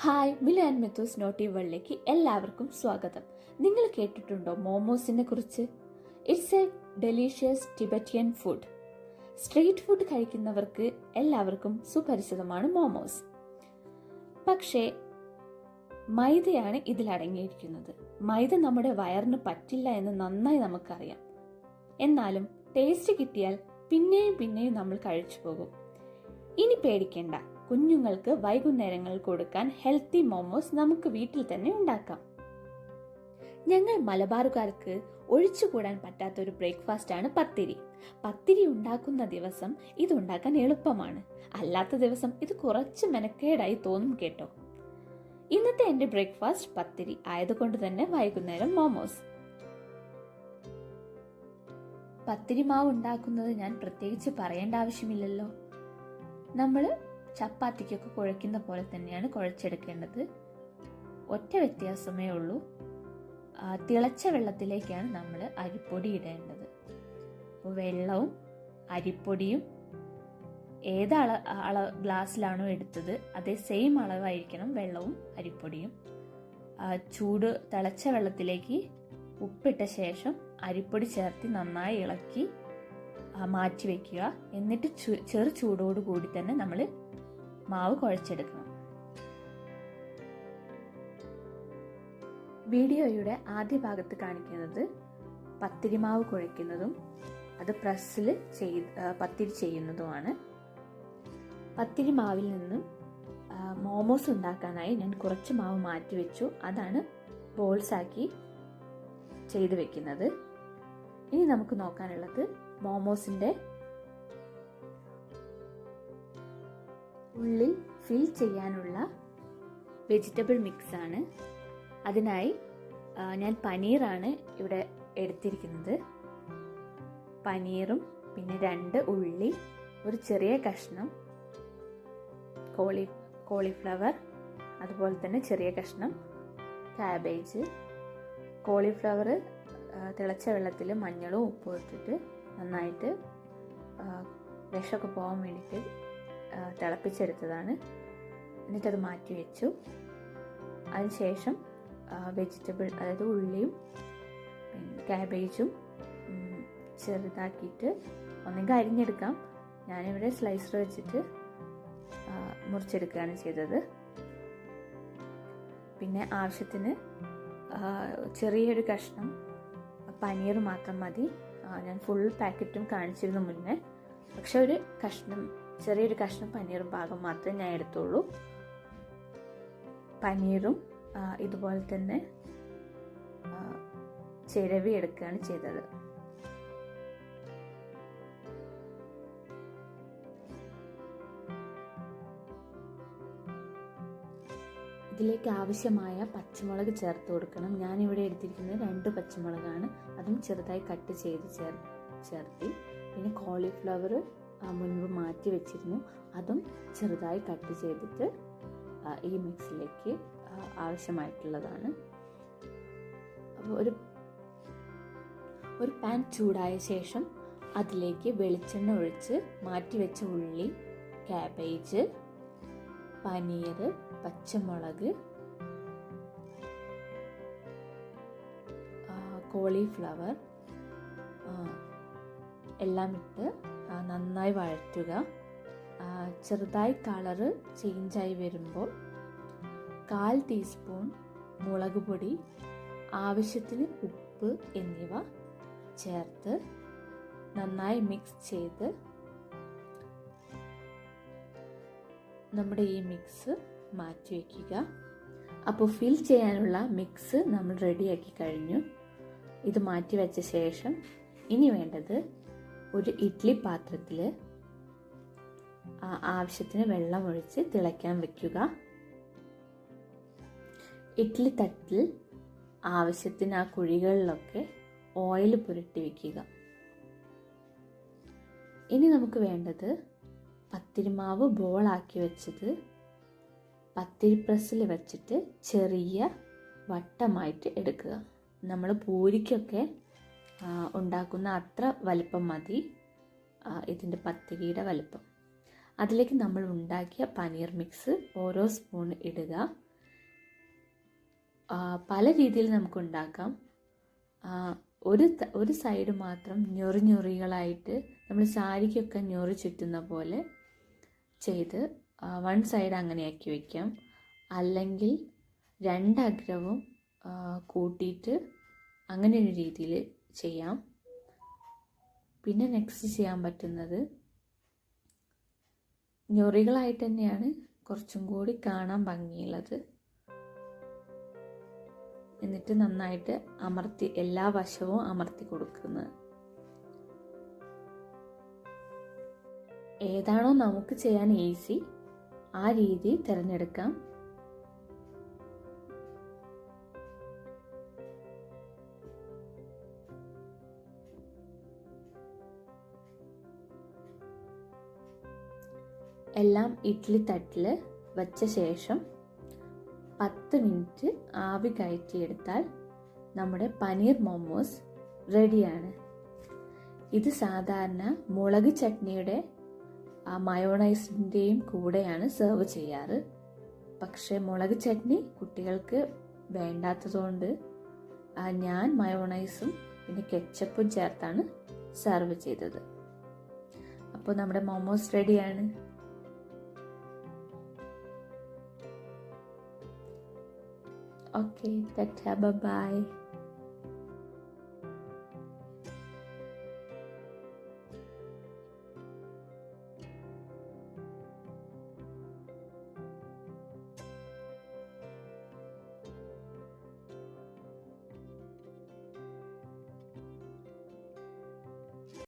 Hi, Milu and Methus naughty വേൾഡിലേക്ക് എല്ലാവർക്കും സ്വാഗതം. നിങ്ങൾ കേട്ടിട്ടുണ്ടോ മോമോസിനെ കുറിച്ച്? It's a delicious Tibetan food. Street food കഴിക്കുന്നവർക്ക് എല്ലാവർക്കും സുപരിചിതമാണ് മോമോസ്. പക്ഷേ മൈദയാണ് ഇതിലടങ്ങിയിരിക്കുന്നത്. മൈദ നമ്മുടെ വയറിന് പറ്റില്ല എന്ന് നന്നായി നമുക്കറിയാം. എന്നാലും ടേസ്റ്റ് കിട്ടിയാൽ പിന്നെയും പിന്നെയും നമ്മൾ കഴിച്ചു പോകും. ഇനി പേടിക്കേണ്ട, കുഞ്ഞുങ്ങൾക്ക് വൈകുന്നേരങ്ങളിൽ കൊടുക്കാൻ ഹെൽത്തി മോമോസ് നമുക്ക് വീട്ടിൽ തന്നെ ഉണ്ടാക്കാം. ഞങ്ങൾ മലബാറുകാർക്ക് ഒഴിച്ചുകൂടാൻ പറ്റാത്ത ഒരു ബ്രേക്ക്ഫാസ്റ്റ് ആണ് പത്തിരി. പത്തിരി ഉണ്ടാക്കുന്ന ദിവസം ഇതുണ്ടാക്കാൻ എളുപ്പമാണ്, അല്ലാത്ത ദിവസം ഇത് കുറച്ച് മെനക്കേടായി തോന്നും കേട്ടോ. ഇന്നത്തെ എന്റെ ബ്രേക്ക്ഫാസ്റ്റ് പത്തിരി ആയതുകൊണ്ട് തന്നെ വൈകുന്നേരം മോമോസ്. പത്തിരി മാവ് ഉണ്ടാക്കുന്നത് ഞാൻ പ്രത്യേകിച്ച് പറയേണ്ട ആവശ്യമില്ലല്ലോ. നമ്മൾ ചപ്പാത്തിക്കൊക്കെ കുഴയ്ക്കുന്ന പോലെ തന്നെയാണ് കുഴച്ചെടുക്കേണ്ടത്. ഒറ്റ വ്യത്യാസമേ ഉള്ളൂ, തിളച്ച വെള്ളത്തിലേക്കാണ് നമ്മൾ അരിപ്പൊടി ഇടേണ്ടത്. അപ്പോൾ വെള്ളവും അരിപ്പൊടിയും ഏത് ഗ്ലാസ്സിലാണോ എടുത്തത് അതേ സെയിം അളവായിരിക്കണം വെള്ളവും അരിപ്പൊടിയും. തിളച്ച വെള്ളത്തിലേക്ക് ഉപ്പിട്ട ശേഷം അരിപ്പൊടി ചേർത്ത് നന്നായി ഇളക്കി മാറ്റി വെക്കുക. എന്നിട്ട് ചെറു ചൂടോട് കൂടി തന്നെ നമ്മൾ മാവ് കുഴച്ചെടുക്കണം. വീഡിയോയുടെ ആദ്യ ഭാഗത്ത് കാണിക്കുന്നത് പത്തിരി മാവ് കുഴയ്ക്കുന്നതും അത് പ്രസ്സിൽ പത്തിരി ചെയ്യുന്നതുമാണ്. പത്തിരി മാവിൽ നിന്നും മോമോസ് ഉണ്ടാക്കാനായി ഞാൻ കുറച്ച് മാവ് മാറ്റി വെച്ചു. അതാണ് ബോൾസ് ആക്കി ചെയ്ത് വെക്കുന്നത്. ഇനി നമുക്ക് നോക്കാനുള്ളത് മോമോസിന്റെ ഉള്ളിൽ ഫിൽ ചെയ്യാനുള്ള വെജിറ്റബിൾ മിക്സ് ആണ്. അതിനായി ഞാൻ പനീറാണ് ഇവിടെ എടുത്തിരിക്കുന്നത്. പനീറും പിന്നെ 2 ഉള്ളി, ഒരു ചെറിയ കഷ്ണം കോളിഫ്ലവർ, അതുപോലെ തന്നെ ചെറിയ കഷ്ണം കാബേജ്. കോളിഫ്ലവർ തിളച്ച വെള്ളത്തിൽ മഞ്ഞളും ഉപ്പും ഇട്ടിട്ട് നന്നായിട്ട് വിഷമൊക്കെ പോകാൻ വേണ്ടിയിട്ട് തിളപ്പിച്ചെടുത്തതാണ്. എന്നിട്ടത് മാറ്റി വെച്ചു. അതിനുശേഷം വെജിറ്റബിൾ, അതായത് ഉള്ളിയും പിന്നെ കാബേജും ചെറുതാക്കിയിട്ട് ഒന്നെങ്കിൽ അരിഞ്ഞെടുക്കാം. ഞാനിവിടെ സ്ലൈസർ വെച്ചിട്ട് മുറിച്ചെടുക്കുകയാണ് ചെയ്തത്. പിന്നെ ആവശ്യത്തിന് ചെറിയൊരു കഷ്ണം പനീർ മാത്രം മതി. ഞാൻ ഫുൾ പാക്കറ്റും കാണിച്ചിരുന്നു മുന്നേ, പക്ഷെ ചെറിയൊരു കഷ്ണം പനീറും ഭാഗം മാത്രമേ ഞാൻ എടുത്തുള്ളൂ. പനീറും ഇതുപോലെ തന്നെ ചിരവി എടുക്കുകയാണ് ചെയ്തത്. ഇതിലേക്ക് ആവശ്യമായ പച്ചമുളക് ചേർത്ത് കൊടുക്കണം. ഞാനിവിടെ എടുത്തിരിക്കുന്നത് 2 പച്ചമുളകാണ്. അതും ചെറുതായി കട്ട് ചെയ്ത് ചേർത്തി. പിന്നെ കോളിഫ്ലവർ മുൻപ് മാറ്റി വെച്ചിരുന്നു, അതും ചെറുതായി കട്ട് ചെയ്തിട്ട് ഈ മിക്സിലേക്ക് ആവശ്യമായിട്ടുള്ളതാണ്. അപ്പോൾ ഒരു പാൻ ചൂടായ ശേഷം അതിലേക്ക് വെളിച്ചെണ്ണ ഒഴിച്ച് മാറ്റിവെച്ച ഉള്ളി, കാബേജ്, പനീർ, പച്ചമുളക്, കോളിഫ്ലവർ എല്ലാം ഇട്ട് നന്നായി വഴറ്റുക. ചെറുതായി കളറ് ചേഞ്ചായി വരുമ്പോൾ 1/4 ടീസ്പൂൺ മുളക് പൊടി, ആവശ്യത്തിന് ഉപ്പ് എന്നിവ ചേർത്ത് നന്നായി മിക്സ് ചെയ്ത് നമ്മുടെ ഈ മിക്സ് മാറ്റി വയ്ക്കുക. അപ്പോൾ ഫിൽ ചെയ്യാനുള്ള മിക്സ് നമ്മൾ റെഡിയാക്കി കഴിഞ്ഞു. ഇത് മാറ്റി വെച്ച ശേഷം ഇനി വേണ്ടത് ഒരു ഇഡ്ഡലി പാത്രത്തിൽ ആവശ്യത്തിന് വെള്ളം ഒഴിച്ച് തിളയ്ക്കാൻ വെക്കുക. ഇഡ്ഡലി തട്ടിൽ ആവശ്യത്തിന് ആ കുഴികളിലൊക്കെ ഓയിൽ പുരട്ടി വയ്ക്കുക. ഇനി നമുക്ക് വേണ്ടത് പത്തിരിമാവ് ബോളാക്കി വെച്ചത് പത്തിരി പ്രസ്സിൽ വെച്ചിട്ട് ചെറിയ വട്ടമായിട്ട് എടുക്കുക. നമ്മൾ പൂരിക്കൊക്കെ ഉണ്ടാക്കുന്ന അത്ര വലിപ്പം മതി ഇതിൻ്റെ പത്തിരിയുടെ വലിപ്പം. അതിലേക്ക് നമ്മൾ ഉണ്ടാക്കിയ പനീർ മിക്സ് ഓരോ സ്പൂൺ ഇടുക. പല രീതിയിൽ നമുക്ക് ഉണ്ടാക്കാം. ഒരു സൈഡ് മാത്രം ഞൊറികളായിട്ട് നമ്മൾ സാരിക്കൊക്കെ ഞൊറി ചുറ്റുന്ന പോലെ ചെയ്ത് വൺ സൈഡ് അങ്ങനെയാക്കി വയ്ക്കാം. അല്ലെങ്കിൽ രണ്ടഗ്രവും കൂട്ടിയിട്ട് അങ്ങനെ ഒരു രീതിയിൽ ചെയ്യാം. പിന്നെ നെക്സ്റ്റ് ചെയ്യാൻ പറ്റുന്നത് ഞൊറികളായിട്ട് തന്നെയാണ് കുറച്ചും കൂടി കാണാൻ ഭംഗിയുള്ളത്. എന്നിട്ട് നന്നായിട്ട് അമർത്തി എല്ലാ വശവും അമർത്തി കൊടുക്കുന്നത്. ഏതാണോ നമുക്ക് ചെയ്യാൻ ഈസി ആ രീതി തിരഞ്ഞെടുക്കാം. എല്ലാം ഇഡ്ഡലി തട്ടിൽ വച്ച ശേഷം 10 മിനിറ്റ് ആവി കയറ്റിയെടുത്താൽ നമ്മുടെ പനീർ മോമോസ് റെഡിയാണ്. ഇത് സാധാരണ മുളക് ചട്നിയുടെ മയോണൈസിൻ്റെയും കൂടെയാണ് സെർവ് ചെയ്യാറ്. പക്ഷേ മുളക് ചട്നി കുട്ടികൾക്ക് വേണ്ടാത്തതുകൊണ്ട് ഞാൻ മയോണൈസും പിന്നെ കെച്ചപ്പും ചേർത്താണ് സെർവ് ചെയ്തത്. അപ്പോൾ നമ്മുടെ മോമോസ് റെഡിയാണ്. Okay, bye bye.